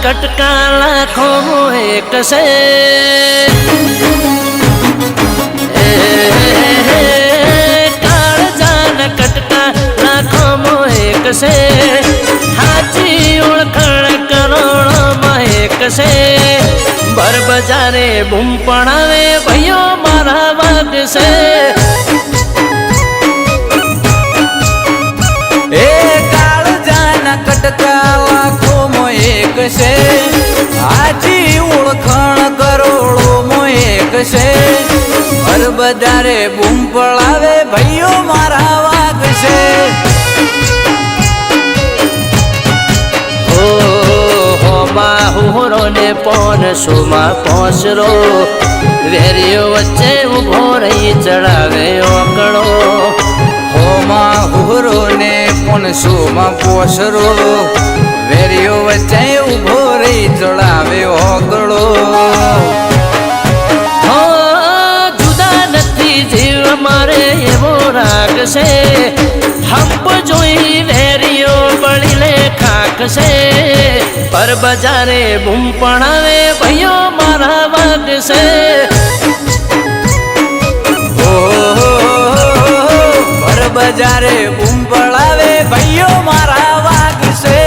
कटका लाखों एक से काळजान कटका लाखों एक से हाची ओळखण करोड़ों में एक से भर बजारे बूम पड़ावे भयो मारा वाग से कटका लाखों में एक से आजी ओळखण करोड़ों में एक से हर बजारे बूम पड़ावे भैयो मारा वाग से हो बाहुरो ने पोन सुमा पोसरो वेरियो वच्चे उभो रही चढ़ावे ओकड़ो होमा हुरो ने पुनसुमा पोसरो वेरियो वच्चे उभो रही चढ़ावे ओगड़ो हो जुदा नथी जीव मारे एवो राग से हम जोई वेरियो बड़ी ले खाक से पर बजारे बूम पड़ावे भयो मारा वाग से बजारे बूम पड़ावे भैयो मारा वाग से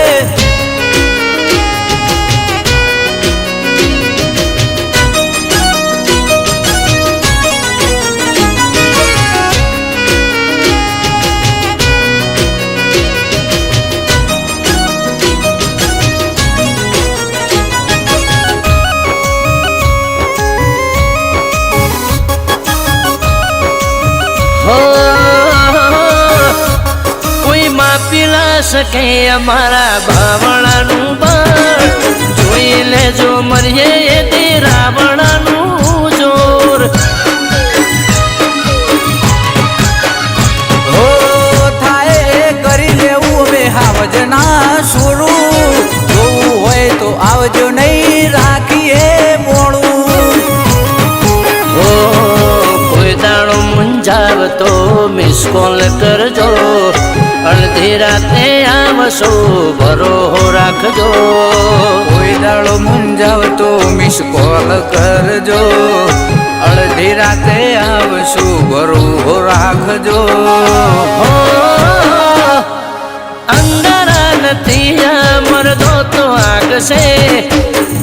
सके अमारा बावणानु बाण जोई लेजो मरिए ये रावणानु जोर हो थाए करी लेवू बे हावजना सुरू जोऊ होय तो आवजो नहीं राखीए मोड़ू हो कोई दाड़ो मुंजाव तो मिस कॉल करजो अर्धी राते आवशो भरो राखजो कोई दाड़ो मुंजाव तो मिस कॉल करजो अर्धी राते आवशो भरो राखजो अंगारा नथिया मरदो तो आग से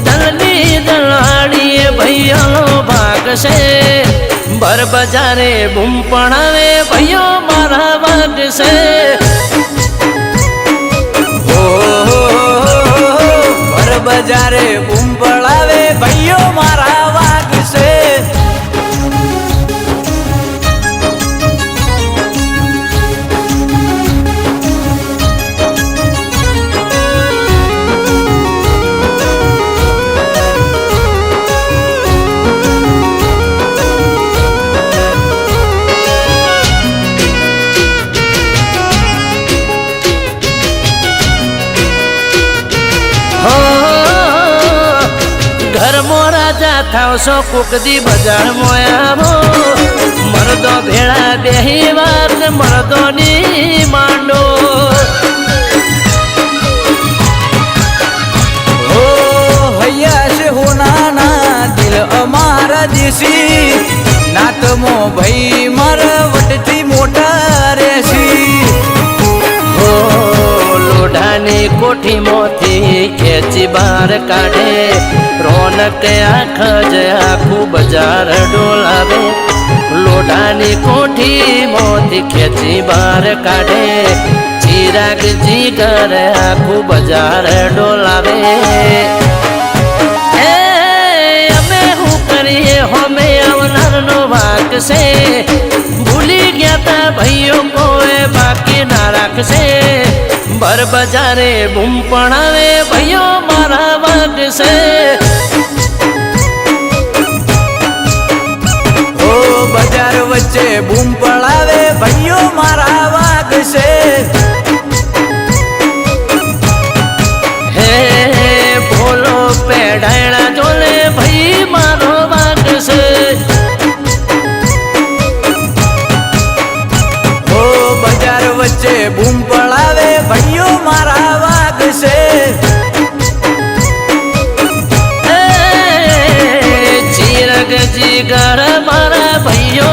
दलनी दलाड़ी भैया भाग से भर बजारे बूम पड़ावे भयो मारा वाग से भर बजारे बूम पड़ावे भयो मारा वाग से घर मो राजा थाव सो कुकदी बजार मोयावो मरदो भेड़ा बेही वात मरदो नी मांडो हो भैया से होना ना दिल अमारा देसी नात मो भई मर वटती मोटा रेसी हो लोढ़ानी कोठी मोथी खेची बार काढ़े रौनक आँख आखू बजार डोलावे लोढ़ानी कोठी मोथी खेची बार काढ़े चिराग जीगर आखू बजार डोलावे अमे हूँ करिए हमें अवनर नो वाक से भूली गया था भैयों को बाकी ना राख से भर बजारे बूम पड़ावे भयो मारा वाग से વચ્ચે બૂમ પડાવે ભાઈઓ મારા વાગશે. હે ભોલો પેઢાયણા જોલે ભાઈ મારો વાગશે. ઓ બજાર વચ્ચે બૂમ પડાવે ભાઈઓ મારા વાગશે. ચિરગ જીગર મારા ભાઈઓ